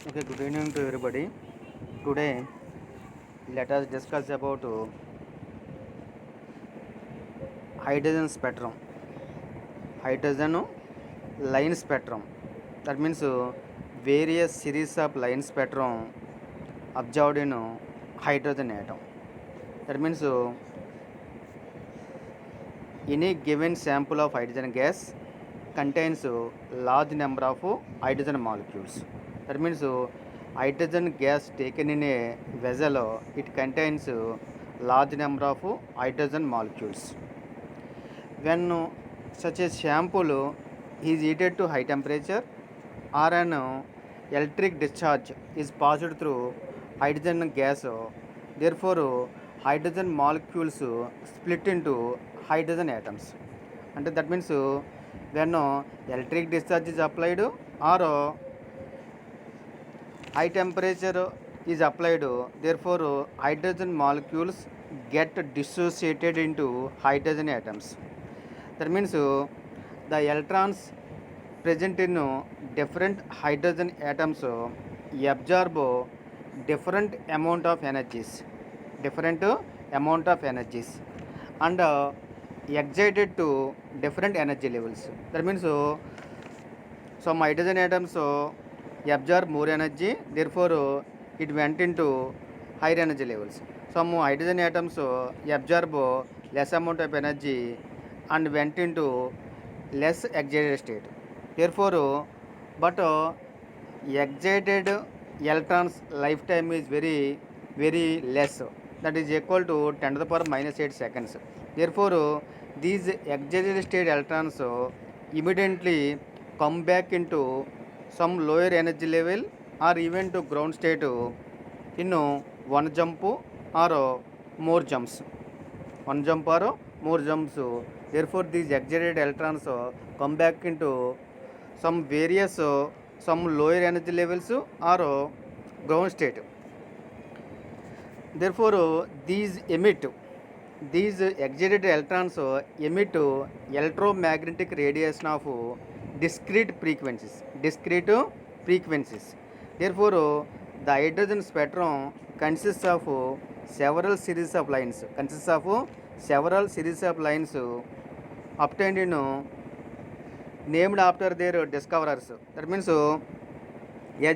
Okay, good evening to everybody. Today, let us discuss about hydrogen spectrum, hydrogen line spectrum. That means various series of line spectrum observed in hydrogen atom. That means any given sample of hydrogen gas contains large number of hydrogen molecules. That means hydrogen gas taken in a vessel, it contains large number of hydrogen molecules. When such a sample is heated to high temperature or an electric discharge is passed through hydrogen gas, therefore hydrogen molecules split into hydrogen atoms. And that means when electric discharge is applied or high temperature is applied, therefore hydrogen molecules get dissociated into hydrogen atoms. That means the electrons present in different hydrogen atoms absorb different amount of energies, different amount of energies, and excited to different energy levels. That means some hydrogen atoms absorb more energy, therefore it went into higher energy levels. Some hydrogen atoms absorb less amount of energy and went into less excited state. Therefore, but excited electrons lifetime is very less. That is equal to 10 to the power minus 8 seconds. Therefore, these excited state electrons immediately come back into some lower energy level or even to ground state in one jump or more jumps. One jump or more jumps. Therefore, these excited electrons come back into some various some lower energy levels or ground state. Therefore, these excited electrons emit electromagnetic radiation of discrete frequencies. Discrete frequencies. Therefore, the hydrogen spectrum consists of several series of lines. Consists of several series of lines obtained in named after their discoverers. That means as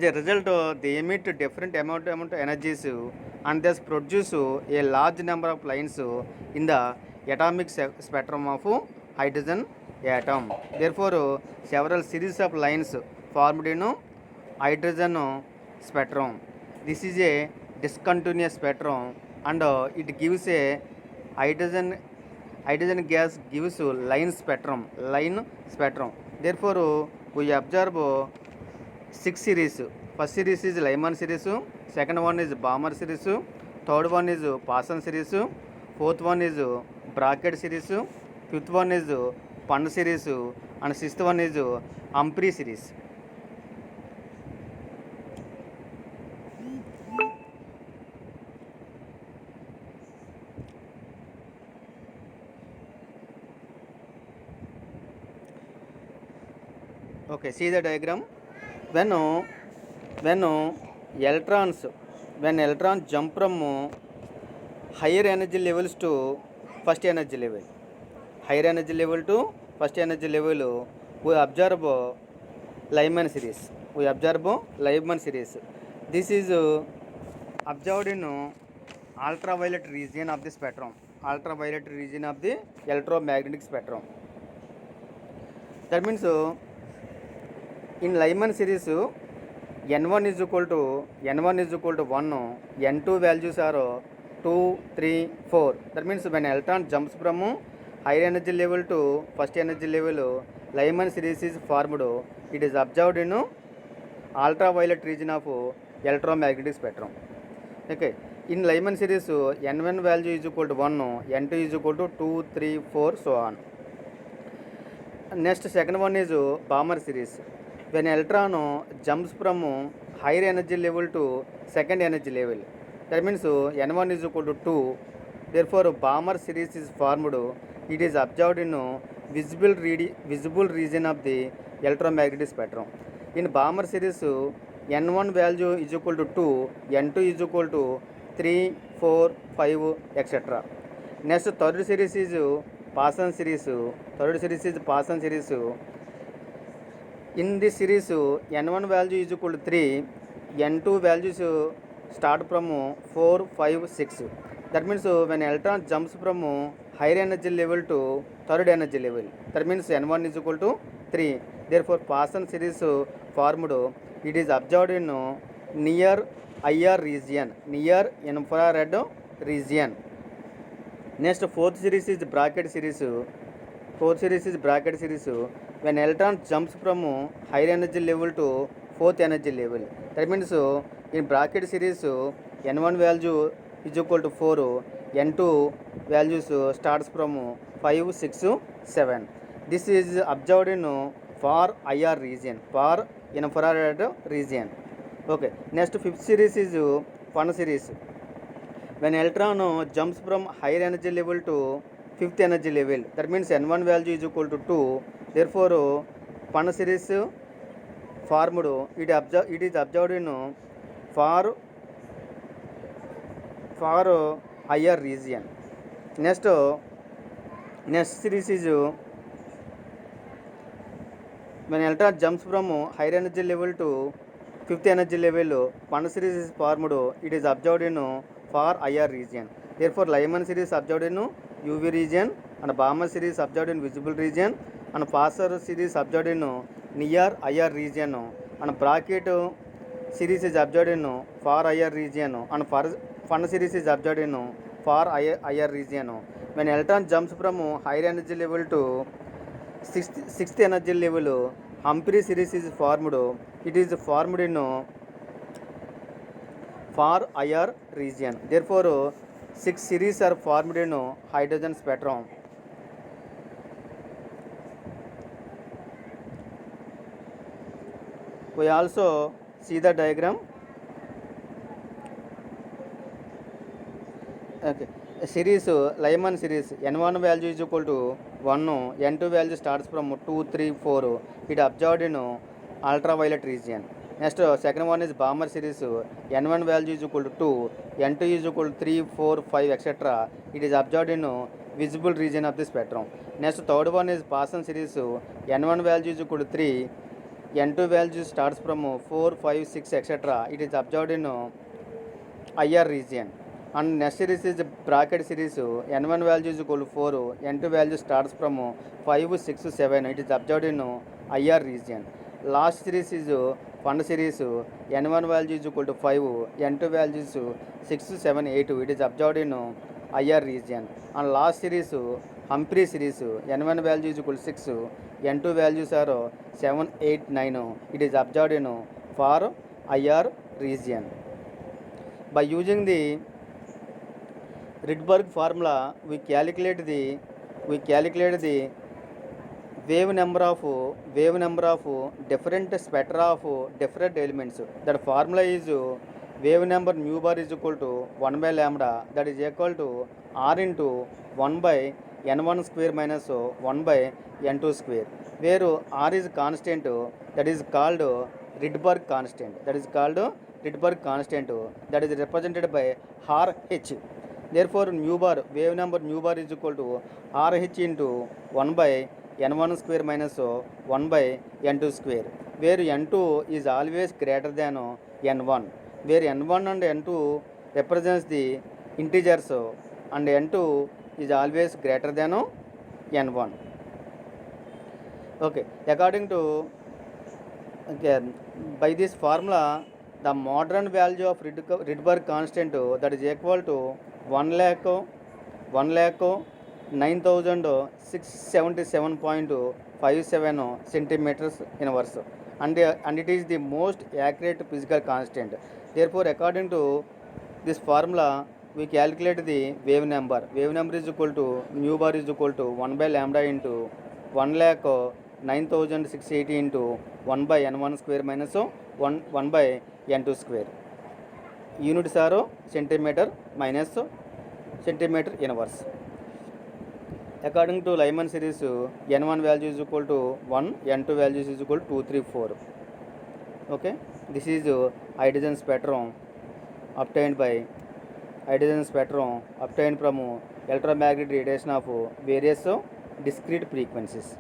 a result, they emit different amount of energies and thus produce a large number of lines in the atomic spectrum of hydrogen atom. Therefore, several series of lines formed in hydrogen spectrum. This is a discontinuous spectrum and it gives a hydrogen hydrogen gas gives line spectrum. Therefore, we observe six series. First series is Lyman series, second one is Balmer series, third one is Parsons series, fourth one is Bracket series, fifth one is Pund series, and sixth one is Humphrey series. Okay, see the diagram. When when electrons when electrons jump from higher energy levels to first energy level, higher energy level to first energy level, we observe Lyman series. We observe Lyman series. This is observed in ultraviolet region of the spectrum, ultraviolet region of the electromagnetic spectrum. That means in Lyman series, n1 is equal to 1, n2 values are 2, 3, 4. That means when electron jumps from higher energy level to first energy level, Lyman series is formed. It is observed in ultraviolet region of electromagnetic spectrum. Okay. In Lyman series, n1 value is equal to 1, n2 is equal to 2, 3, 4, so on. Next, second one is Balmer series. When electron jumps from higher energy level to second energy level, that means n1 is equal to 2. Therefore, Balmer series is formed. It is observed in visible region of the electromagnetic spectrum. In Balmer series, n1 value is equal to 2, n2 is equal to 3, 4, 5, etc. Next, third series is Poisson series. Third series is Poisson series. In this series, n1 value is equal to 3, n2 values start from 4, 5, 6. That means when electron jumps from higher energy level to third energy level, that means n1 is equal to 3. Therefore, Poisson series formed, it is observed in near IR region, near infrared region. Next, fourth series is bracket series. Fourth series is bracket series. When electron jumps from higher energy level to fourth energy level, that means in bracket series n1 value is equal to 4, n2 values starts from 5, 6, 7. This is observed in far IR region, far infrared region. Okay. Next, fifth series is fun series. When electron jumps from higher energy level to fifth energy level, that means n1 value is equal to 2. Therefore, Pan series formed, it is observed in far higher region. Next series is when electron jumps from higher energy level to fifth energy level, Pan series is formed, it is observed in far IR region. Therefore, Lyman series observed in UV region, and Balmer series observed in visible region, and Passer series observed in near IR region, and bracket series is observed in far IR region, and Fun series is observed in far IR region. When electron jumps from higher energy level to sixth energy level, Humphrey series is formed. It is formed in far IR region. Therefore, 6 series are formed in hydrogen spectrum. We also see the diagram. Okay. Series Lyman series, n1 value is equal to 1, n2 value starts from 2, 3, 4. It observed in ultraviolet region. Next, second one is Balmer series, n1 value is equal to 2, n2 is equal to 3, 4, 5, etc. It is observed in visible region of the spectrum. Next, third one is Poisson series, n1 value is equal to 3, n2 value starts from 4, 5, 6, etc. It is observed in IR region. And next series is bracket series, n1 value is equal to 4, n2 value starts from 5, 6, 7. It is observed in IR region. Last series is fund series, n1 value is equal to 5, n2 value is 6, 7, 8. It is observed in IR region. And last series Humphrey series, n1 value is equal to 6, n2 values are 7, 8, 9. It is observed in far IR region. By using the Rydberg formula, we calculate the wave number of different spectra of different elements. That formula is wave number mu bar is equal to 1 by lambda, that is equal to r into 1 by n1 square minus 1 by n2 square, where r is constant, that is called Rydberg constant. That is represented by Rh. Therefore, wave number mu bar is equal to Rh into 1 by n1 square minus 1 by n2 square, where n2 is always greater than n1, where n1 and n2 represents the integers, and n2 is always greater than n1. Okay, according to by this formula, the modern value of Rydberg constant, that is equal to 1,09,677.57 centimeters inverse, and it is the most accurate physical constant. Therefore, according to this formula, we calculate the wave number. Wave number is equal to mu bar is equal to 1 by lambda into 1,09,680 into 1 by n1 square minus 1 by n2 square. Units are centimeter minus centimeter inverse. According to Lyman series, n1 value is equal to 1, n2 value is equal to 2, 3, 4. Okay. This is hydrogen spectrum obtained by hydrogen spectrum obtained from electromagnetic radiation of various discrete frequencies.